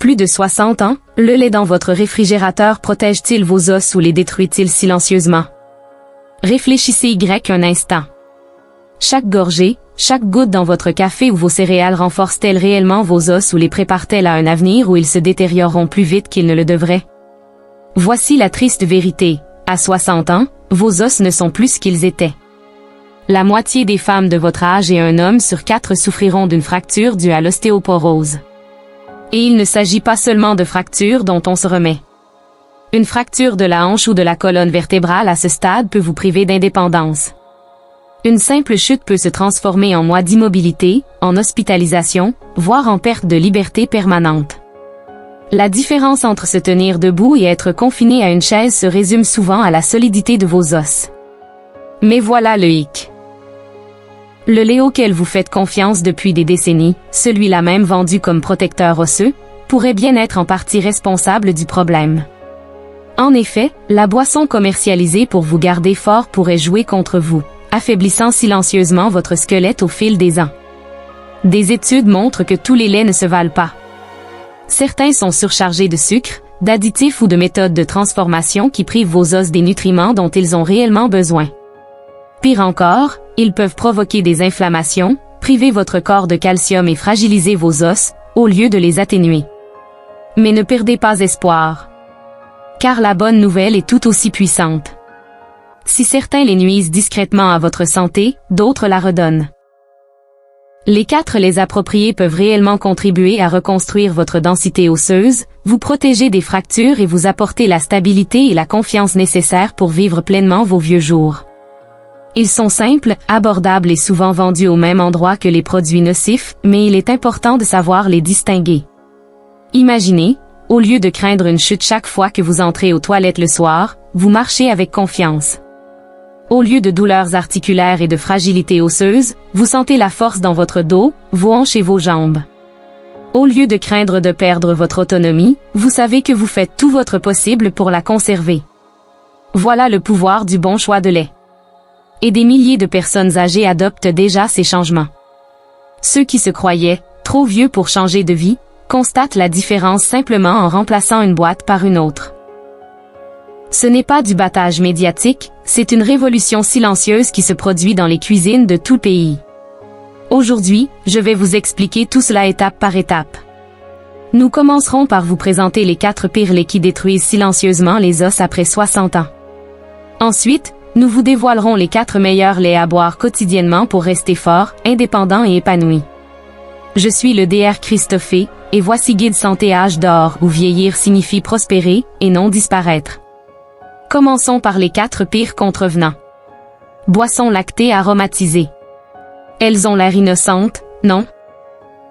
plus de 60 ans, le lait dans votre réfrigérateur protège-t-il vos os ou les détruit-il silencieusement? Réfléchissez un instant. Chaque gorgée, chaque goutte dans votre café ou vos céréales renforce-t-elle réellement vos os ou les prépare-t-elle à un avenir où ils se détérioreront plus vite qu'ils ne le devraient? Voici la triste vérité. À 60 ans, vos os ne sont plus ce qu'ils étaient. La moitié des femmes de votre âge et un homme sur 4 souffriront d'une fracture due à l'ostéoporose. Et il ne s'agit pas seulement de fractures dont on se remet. Une fracture de la hanche ou de la colonne vertébrale à ce stade peut vous priver d'indépendance. Une simple chute peut se transformer en mois d'immobilité, en hospitalisation, voire en perte de liberté permanente. La différence entre se tenir debout et être confiné à une chaise se résume souvent à la solidité de vos os. Mais voilà le hic. Le lait auquel vous faites confiance depuis des décennies, celui-là même vendu comme protecteur osseux, pourrait bien être en partie responsable du problème. En effet, la boisson commercialisée pour vous garder fort pourrait jouer contre vous, affaiblissant silencieusement votre squelette au fil des ans. Des études montrent que tous les laits ne se valent pas. Certains sont surchargés de sucre, d'additifs ou de méthodes de transformation qui privent vos os des nutriments dont ils ont réellement besoin. Pire encore, ils peuvent provoquer des inflammations, priver votre corps de calcium et fragiliser vos os, au lieu de les atténuer. Mais ne perdez pas espoir. Car la bonne nouvelle est tout aussi puissante. Si certains les nuisent discrètement à votre santé, d'autres la redonnent. Les 4 laits appropriés peuvent réellement contribuer à reconstruire votre densité osseuse, vous protéger des fractures et vous apporter la stabilité et la confiance nécessaires pour vivre pleinement vos vieux jours. Ils sont simples, abordables et souvent vendus au même endroit que les produits nocifs, mais il est important de savoir les distinguer. Imaginez, au lieu de craindre une chute chaque fois que vous entrez aux toilettes le soir, vous marchez avec confiance. Au lieu de douleurs articulaires et de fragilité osseuse, vous sentez la force dans votre dos, vos hanches et vos jambes. Au lieu de craindre de perdre votre autonomie, vous savez que vous faites tout votre possible pour la conserver. Voilà le pouvoir du bon choix de lait. Et des milliers de personnes âgées adoptent déjà ces changements. Ceux qui se croyaient trop vieux pour changer de vie, constatent la différence simplement en remplaçant une boîte par une autre. Ce n'est pas du battage médiatique, c'est une révolution silencieuse qui se produit dans les cuisines de tout pays. Aujourd'hui, je vais vous expliquer tout cela étape par étape. Nous commencerons par vous présenter les 4 pires laits qui détruisent silencieusement les os après 60 ans. Ensuite, nous vous dévoilerons les 4 meilleurs laits à boire quotidiennement pour rester fort, indépendant et épanoui. Je suis le Dr Christophée, et voici Guide Santé Âge d'Or où vieillir signifie prospérer, et non disparaître. Commençons par les 4 pires contrevenants. Boissons lactées aromatisées. Elles ont l'air innocentes, non?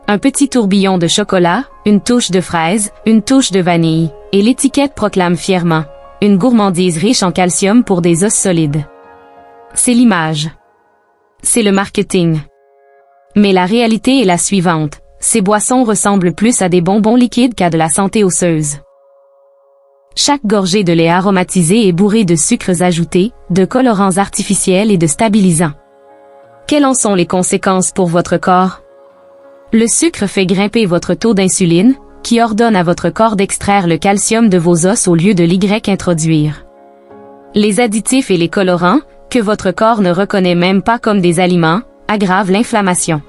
Un petit tourbillon de chocolat, une touche de fraise, une touche de vanille, et l'étiquette proclame fièrement: une gourmandise riche en calcium pour des os solides. C'est l'image. C'est le marketing. Mais la réalité est la suivante: ces boissons ressemblent plus à des bonbons liquides qu'à de la santé osseuse. Chaque gorgée de lait aromatisé est bourrée de sucres ajoutés, de colorants artificiels et de stabilisants. Quelles en sont les conséquences pour votre corps? Le sucre fait grimper votre taux d'insuline, qui ordonne à votre corps d'extraire le calcium de vos os au lieu de l'Y introduire. Les additifs et les colorants, que votre corps ne reconnaît même pas comme des aliments, aggravent l'inflammation.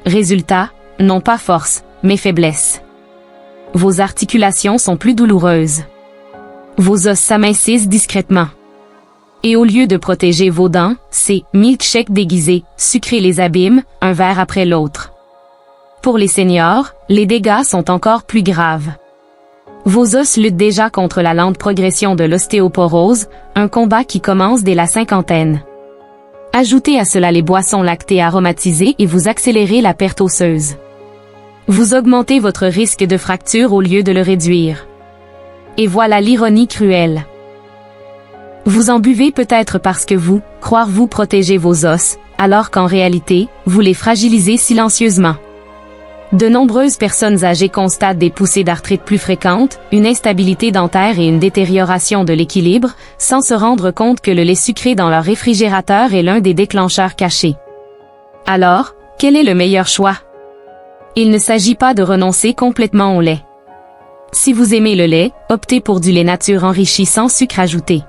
Résultat, non pas force, mais faiblesse. Vos articulations sont plus douloureuses. Vos os s'amincissent discrètement. Et au lieu de protéger vos dents, c'est milkshake déguisé, sucré les abîme, un verre après l'autre. Pour les seniors, les dégâts sont encore plus graves. Vos os luttent déjà contre la lente progression de l'ostéoporose, un combat qui commence dès la cinquantaine. Ajoutez à cela les boissons lactées aromatisées et vous accélérez la perte osseuse. Vous augmentez votre risque de fracture au lieu de le réduire. Et voilà l'ironie cruelle. Vous en buvez peut-être parce que croyez-vous protéger vos os, alors qu'en réalité, vous les fragilisez silencieusement. De nombreuses personnes âgées constatent des poussées d'arthrite plus fréquentes, une instabilité dentaire et une détérioration de l'équilibre, sans se rendre compte que le lait sucré dans leur réfrigérateur est l'un des déclencheurs cachés. Alors, quel est le meilleur choix? Il ne s'agit pas de renoncer complètement au lait. Si vous aimez le lait, optez pour du lait nature enrichi sans sucre ajouté.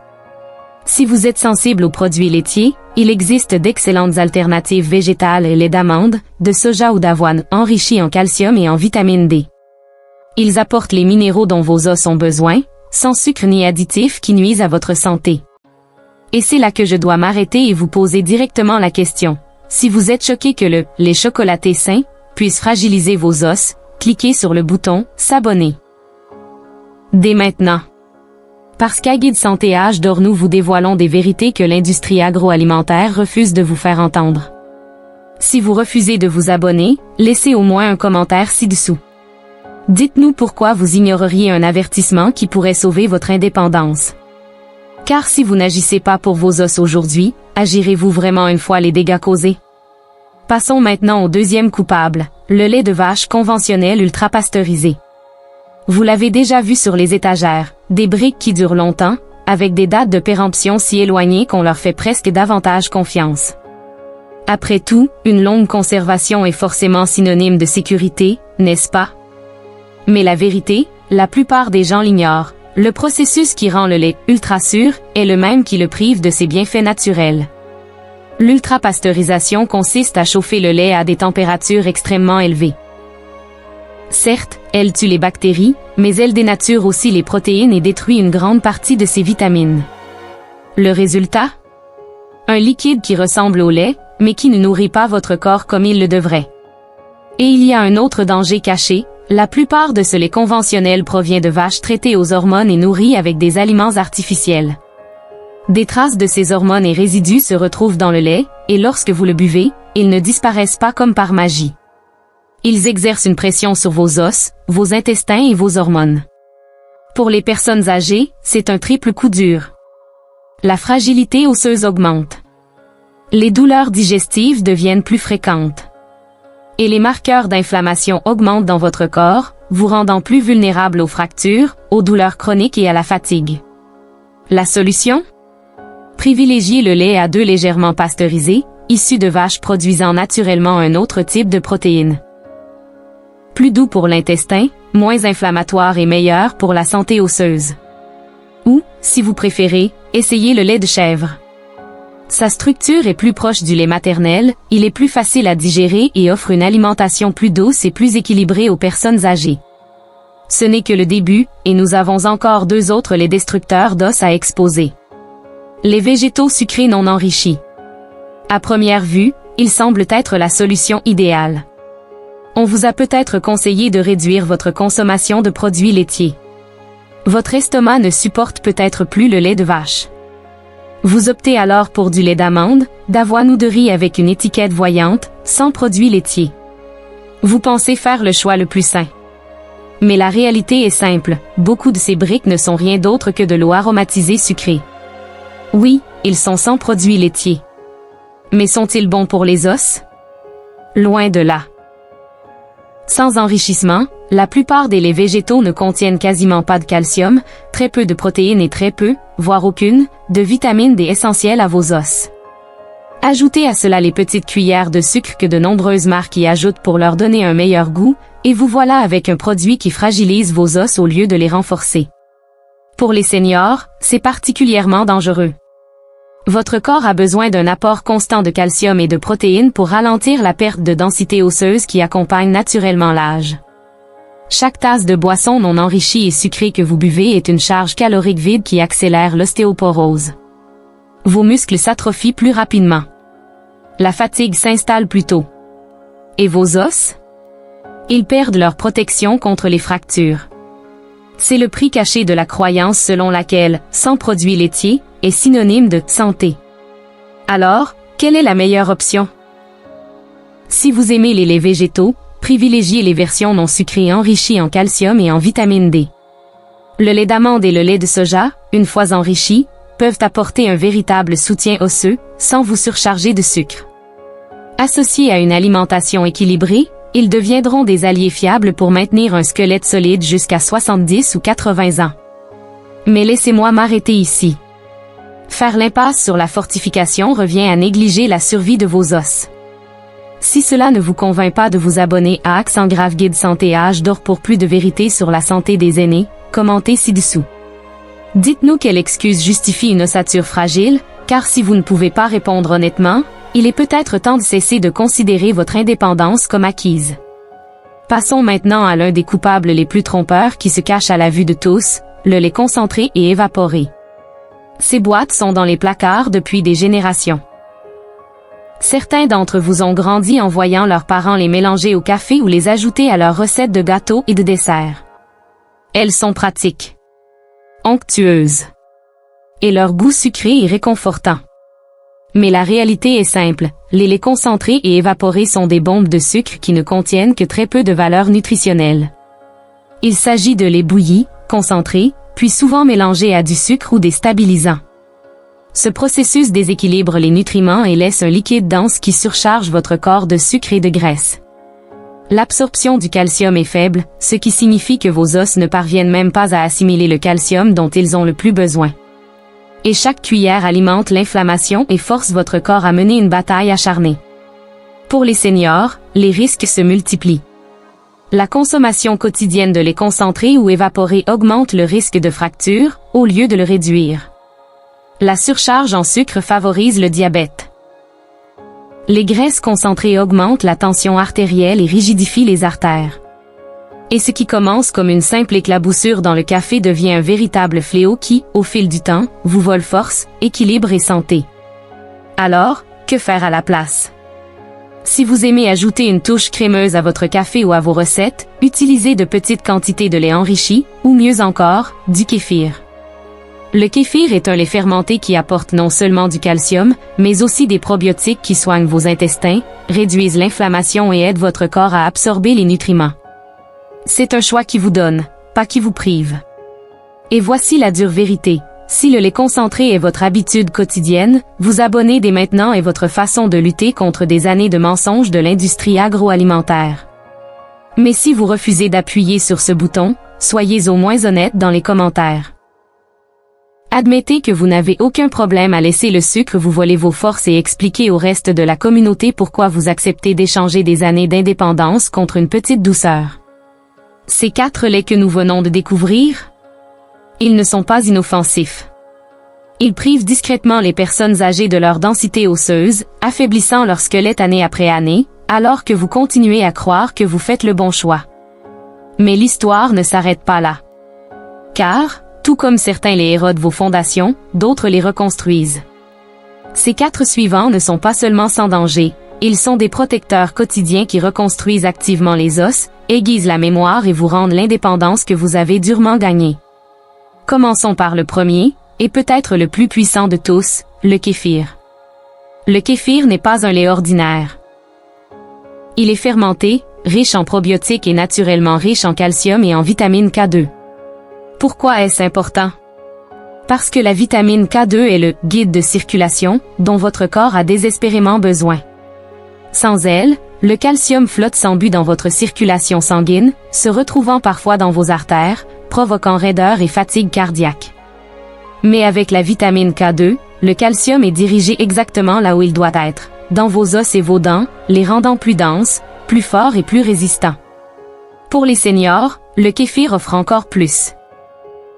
Si vous êtes sensible aux produits laitiers, il existe d'excellentes alternatives végétales et lait d'amande, de soja ou d'avoine enrichis en calcium et en vitamine D. Ils apportent les minéraux dont vos os ont besoin, sans sucre ni additifs qui nuisent à votre santé. Et c'est là que je dois m'arrêter et vous poser directement la question. Si vous êtes choqué que le lait chocolaté sain puisse fragiliser vos os, cliquez sur le bouton « S'abonner ». Dès maintenant. Parce qu'à Guide Santé H d'Or nous vous dévoilons des vérités que l'industrie agroalimentaire refuse de vous faire entendre. Si vous refusez de vous abonner, laissez au moins un commentaire ci-dessous. Dites-nous pourquoi vous ignoreriez un avertissement qui pourrait sauver votre indépendance. Car si vous n'agissez pas pour vos os aujourd'hui, agirez-vous vraiment une fois les dégâts causés? Passons maintenant au deuxième coupable, le lait de vache conventionnel ultra pasteurisé. Vous l'avez déjà vu sur les étagères, des briques qui durent longtemps, avec des dates de péremption si éloignées qu'on leur fait presque davantage confiance. Après tout, une longue conservation est forcément synonyme de sécurité, n'est-ce pas? Mais la vérité, la plupart des gens l'ignorent. Le processus qui rend le lait ultra sûr est le même qui le prive de ses bienfaits naturels. L'ultra-pasteurisation consiste à chauffer le lait à des températures extrêmement élevées. Certes, elle tue les bactéries, mais elle dénature aussi les protéines et détruit une grande partie de ses vitamines. Le résultat? Un liquide qui ressemble au lait, mais qui ne nourrit pas votre corps comme il le devrait. Et il y a un autre danger caché, la plupart de ce lait conventionnel provient de vaches traitées aux hormones et nourries avec des aliments artificiels. Des traces de ces hormones et résidus se retrouvent dans le lait, et lorsque vous le buvez, ils ne disparaissent pas comme par magie. Ils exercent une pression sur vos os, vos intestins et vos hormones. Pour les personnes âgées, c'est un triple coup dur. La fragilité osseuse augmente. Les douleurs digestives deviennent plus fréquentes. Et les marqueurs d'inflammation augmentent dans votre corps, vous rendant plus vulnérable aux fractures, aux douleurs chroniques et à la fatigue. La solution? Privilégiez le lait à 2 légèrement pasteurisé, issu de vaches produisant naturellement un autre type de protéines. Plus doux pour l'intestin, moins inflammatoire et meilleur pour la santé osseuse. Ou, si vous préférez, essayez le lait de chèvre. Sa structure est plus proche du lait maternel, il est plus facile à digérer et offre une alimentation plus douce et plus équilibrée aux personnes âgées. Ce n'est que le début, et nous avons encore 2 autres laits destructeurs d'os à exposer. Les végétaux sucrés non enrichis. À première vue, ils semblent être la solution idéale. On vous a peut-être conseillé de réduire votre consommation de produits laitiers. Votre estomac ne supporte peut-être plus le lait de vache. Vous optez alors pour du lait d'amande, d'avoine ou de riz avec une étiquette voyante, sans produits laitiers. Vous pensez faire le choix le plus sain. Mais la réalité est simple, beaucoup de ces briques ne sont rien d'autre que de l'eau aromatisée sucrée. Oui, ils sont sans produits laitiers. Mais sont-ils bons pour les os? Loin de là. Sans enrichissement, la plupart des laits végétaux ne contiennent quasiment pas de calcium, très peu de protéines et très peu, voire aucune, de vitamine D essentielle à vos os. Ajoutez à cela les petites cuillères de sucre que de nombreuses marques y ajoutent pour leur donner un meilleur goût, et vous voilà avec un produit qui fragilise vos os au lieu de les renforcer. Pour les seniors, c'est particulièrement dangereux. Votre corps a besoin d'un apport constant de calcium et de protéines pour ralentir la perte de densité osseuse qui accompagne naturellement l'âge. Chaque tasse de boisson non enrichie et sucrée que vous buvez est une charge calorique vide qui accélère l'ostéoporose. Vos muscles s'atrophient plus rapidement. La fatigue s'installe plus tôt. Et vos os? Ils perdent leur protection contre les fractures. C'est le prix caché de la croyance selon laquelle, sans produits laitiers, est synonyme de santé. Alors, quelle est la meilleure option? Si vous aimez les laits végétaux, privilégiez les versions non sucrées enrichies en calcium et en vitamine D. Le lait d'amande et le lait de soja, une fois enrichis, peuvent apporter un véritable soutien osseux, sans vous surcharger de sucre. Associés à une alimentation équilibrée, ils deviendront des alliés fiables pour maintenir un squelette solide jusqu'à 70 ou 80 ans. Mais laissez-moi m'arrêter ici. Faire l'impasse sur la fortification revient à négliger la survie de vos os. Si cela ne vous convainc pas de vous abonner à Accent Grave Guide Santé Âge d'Or pour plus de vérité sur la santé des aînés, commentez ci-dessous. Dites-nous quelle excuse justifie une ossature fragile, car si vous ne pouvez pas répondre honnêtement, il est peut-être temps de cesser de considérer votre indépendance comme acquise. Passons maintenant à l'un des coupables les plus trompeurs qui se cache à la vue de tous, le lait concentré et évaporé. Ces boîtes sont dans les placards depuis des générations. Certains d'entre vous ont grandi en voyant leurs parents les mélanger au café ou les ajouter à leurs recettes de gâteaux et de desserts. Elles sont pratiques, onctueuses, et leur goût sucré est réconfortant. Mais la réalité est simple, les laits concentrés et évaporés sont des bombes de sucre qui ne contiennent que très peu de valeur nutritionnelle. Il s'agit de lait bouilli, concentré, puis souvent mélangé à du sucre ou des stabilisants. Ce processus déséquilibre les nutriments et laisse un liquide dense qui surcharge votre corps de sucre et de graisse. L'absorption du calcium est faible, ce qui signifie que vos os ne parviennent même pas à assimiler le calcium dont ils ont le plus besoin. Et chaque cuillère alimente l'inflammation et force votre corps à mener une bataille acharnée. Pour les seniors, les risques se multiplient. La consommation quotidienne de lait concentré ou évaporé augmente le risque de fracture, au lieu de le réduire. La surcharge en sucre favorise le diabète. Les graisses concentrées augmentent la tension artérielle et rigidifient les artères. Et ce qui commence comme une simple éclaboussure dans le café devient un véritable fléau qui, au fil du temps, vous vole force, équilibre et santé. Alors, que faire à la place? Si vous aimez ajouter une touche crémeuse à votre café ou à vos recettes, utilisez de petites quantités de lait enrichi, ou mieux encore, du kéfir. Le kéfir est un lait fermenté qui apporte non seulement du calcium, mais aussi des probiotiques qui soignent vos intestins, réduisent l'inflammation et aident votre corps à absorber les nutriments. C'est un choix qui vous donne, pas qui vous prive. Et voici la dure vérité. Si le lait concentré est votre habitude quotidienne, vous abonner dès maintenant est votre façon de lutter contre des années de mensonges de l'industrie agroalimentaire. Mais si vous refusez d'appuyer sur ce bouton, soyez au moins honnête dans les commentaires. Admettez que vous n'avez aucun problème à laisser le sucre vous voler vos forces et expliquer au reste de la communauté pourquoi vous acceptez d'échanger des années d'indépendance contre une petite douceur. Ces 4 laits que nous venons de découvrir, ils ne sont pas inoffensifs. Ils privent discrètement les personnes âgées de leur densité osseuse, affaiblissant leur squelette année après année, alors que vous continuez à croire que vous faites le bon choix. Mais l'histoire ne s'arrête pas là. Car, tout comme certains les érodent vos fondations, d'autres les reconstruisent. Ces 4 suivants ne sont pas seulement sans danger, ils sont des protecteurs quotidiens qui reconstruisent activement les os, aiguisent la mémoire et vous rendent l'indépendance que vous avez durement gagnée. Commençons par le premier, et peut-être le plus puissant de tous, le kéfir. Le kéfir n'est pas un lait ordinaire. Il est fermenté, riche en probiotiques et naturellement riche en calcium et en vitamine K2. Pourquoi est-ce important? Parce que la vitamine K2 est le « guide de circulation » dont votre corps a désespérément besoin. Sans elle, le calcium flotte sans but dans votre circulation sanguine, se retrouvant parfois dans vos artères, provoquant raideur et fatigue cardiaque. Mais avec la vitamine K2, le calcium est dirigé exactement là où il doit être, dans vos os et vos dents, les rendant plus denses, plus forts et plus résistants. Pour les seniors, le kéfir offre encore plus.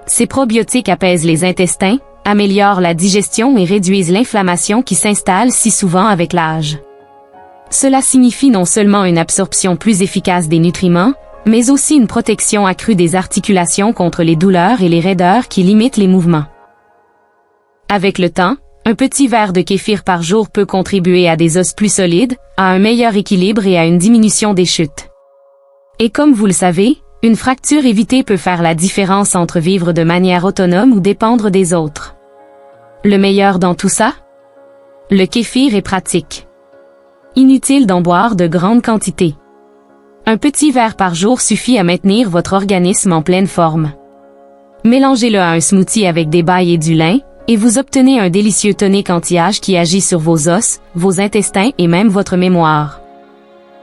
Ces probiotiques apaisent les intestins, améliorent la digestion et réduisent l'inflammation qui s'installe si souvent avec l'âge. Cela signifie non seulement une absorption plus efficace des nutriments, mais aussi une protection accrue des articulations contre les douleurs et les raideurs qui limitent les mouvements. Avec le temps, un petit verre de kéfir par jour peut contribuer à des os plus solides, à un meilleur équilibre et à une diminution des chutes. Et comme vous le savez, une fracture évitée peut faire la différence entre vivre de manière autonome ou dépendre des autres. Le meilleur dans tout ça? Le kéfir est pratique. Inutile d'en boire de grandes quantités. Un petit verre par jour suffit à maintenir votre organisme en pleine forme. Mélangez-le à un smoothie avec des bailles et du lin, et vous obtenez un délicieux tonique anti-âge qui agit sur vos os, vos intestins et même votre mémoire.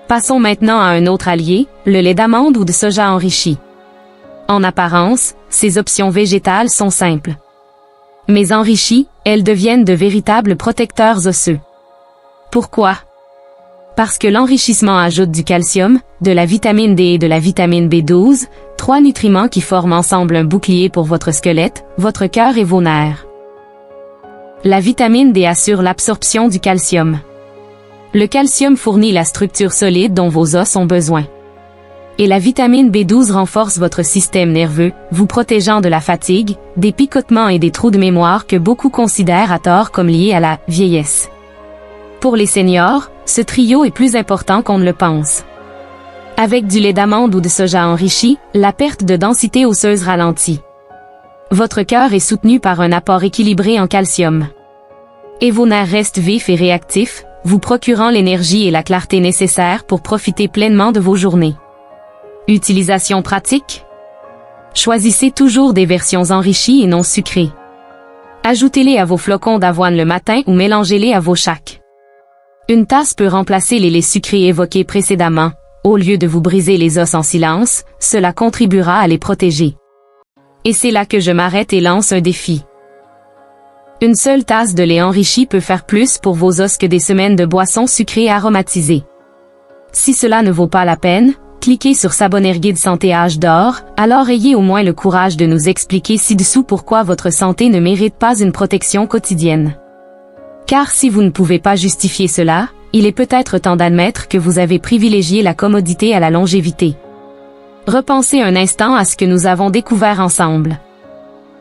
Passons maintenant à un autre allié, le lait d'amande ou de soja enrichi. En apparence, ces options végétales sont simples. Mais enrichies, elles deviennent de véritables protecteurs osseux. Pourquoi? Parce que l'enrichissement ajoute du calcium, de la vitamine D et de la vitamine B12, 3 nutriments qui forment ensemble un bouclier pour votre squelette, votre cœur et vos nerfs. La vitamine D assure l'absorption du calcium. Le calcium fournit la structure solide dont vos os ont besoin. Et la vitamine B12 renforce votre système nerveux, vous protégeant de la fatigue, des picotements et des trous de mémoire que beaucoup considèrent à tort comme liés à la vieillesse. Pour les seniors, ce trio est plus important qu'on ne le pense. Avec du lait d'amande ou de soja enrichi, la perte de densité osseuse ralentit. Votre cœur est soutenu par un apport équilibré en calcium. Et vos nerfs restent vifs et réactifs, vous procurant l'énergie et la clarté nécessaires pour profiter pleinement de vos journées. Utilisation pratique? Choisissez toujours des versions enrichies et non sucrées. Ajoutez-les à vos flocons d'avoine le matin ou mélangez-les à vos shakes. Une tasse peut remplacer les laits sucrés évoqués précédemment. Au lieu de vous briser les os en silence, cela contribuera à les protéger. Et c'est là que je m'arrête et lance un défi. Une seule tasse de lait enrichi peut faire plus pour vos os que des semaines de boissons sucrées aromatisées. Si cela ne vaut pas la peine, cliquez sur S'abonner Guide Santé Âge d'Or, alors ayez au moins le courage de nous expliquer ci-dessous pourquoi votre santé ne mérite pas une protection quotidienne. Car si vous ne pouvez pas justifier cela, il est peut-être temps d'admettre que vous avez privilégié la commodité à la longévité. Repensez un instant à ce que nous avons découvert ensemble.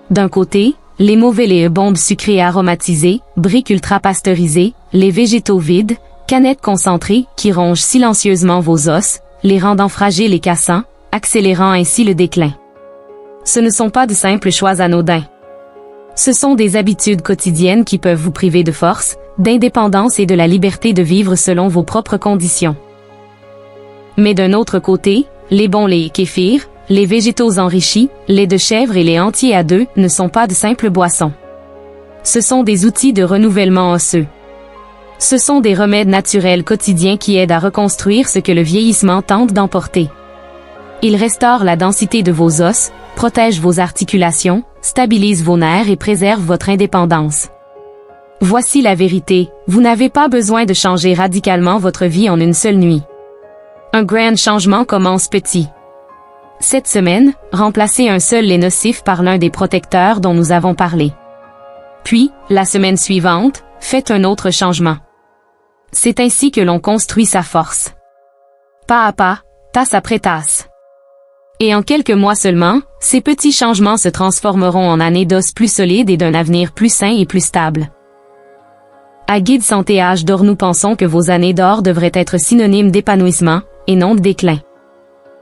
D'un côté, les mauvais laits bombes sucrées aromatisées, briques ultra pasteurisées, les végétaux vides, canettes concentrées qui rongent silencieusement vos os, les rendant fragiles et cassants, accélérant ainsi le déclin. Ce ne sont pas de simples choix anodins. Ce sont des habitudes quotidiennes qui peuvent vous priver de force, d'indépendance et de la liberté de vivre selon vos propres conditions. Mais d'un autre côté, les bons laits kéfir, les végétaux enrichis, lait de chèvre et lait entier à 2 ne sont pas de simples boissons. Ce sont des outils de renouvellement osseux. Ce sont des remèdes naturels quotidiens qui aident à reconstruire ce que le vieillissement tente d'emporter. Ils restaurent la densité de vos os, protègent vos articulations, stabilisent vos nerfs et préservent votre indépendance. Voici la vérité, vous n'avez pas besoin de changer radicalement votre vie en une seule nuit. Un grand changement commence petit. Cette semaine, remplacez un seul lait nocif par l'un des protecteurs dont nous avons parlé. Puis, la semaine suivante, faites un autre changement. C'est ainsi que l'on construit sa force. Pas à pas, tasse après tasse. Et en quelques mois seulement, ces petits changements se transformeront en années d'os plus solides et d'un avenir plus sain et plus stable. À Guide Santé Âge d'Or, nous pensons que vos années d'or devraient être synonymes d'épanouissement, et non de déclin.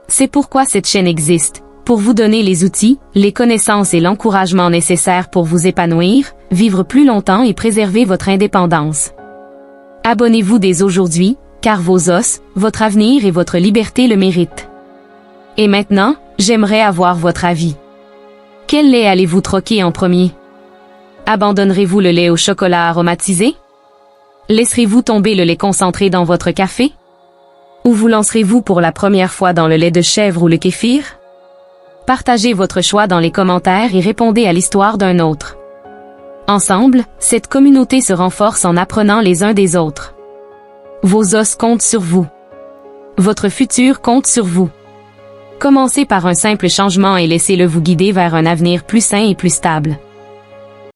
C'est pourquoi cette chaîne existe, pour vous donner les outils, les connaissances et l'encouragement nécessaires pour vous épanouir, vivre plus longtemps et préserver votre indépendance. Abonnez-vous dès aujourd'hui, car vos os, votre avenir et votre liberté le méritent. Et maintenant, j'aimerais avoir votre avis. Quel lait allez-vous troquer en premier? Abandonnerez-vous le lait au chocolat aromatisé? Laisserez-vous tomber le lait concentré dans votre café? Ou vous lancerez-vous pour la première fois dans le lait de chèvre ou le kéfir? Partagez votre choix dans les commentaires et répondez à l'histoire d'un autre. Ensemble, cette communauté se renforce en apprenant les uns des autres. Vos os comptent sur vous. Votre futur compte sur vous. Commencez par un simple changement et laissez-le vous guider vers un avenir plus sain et plus stable.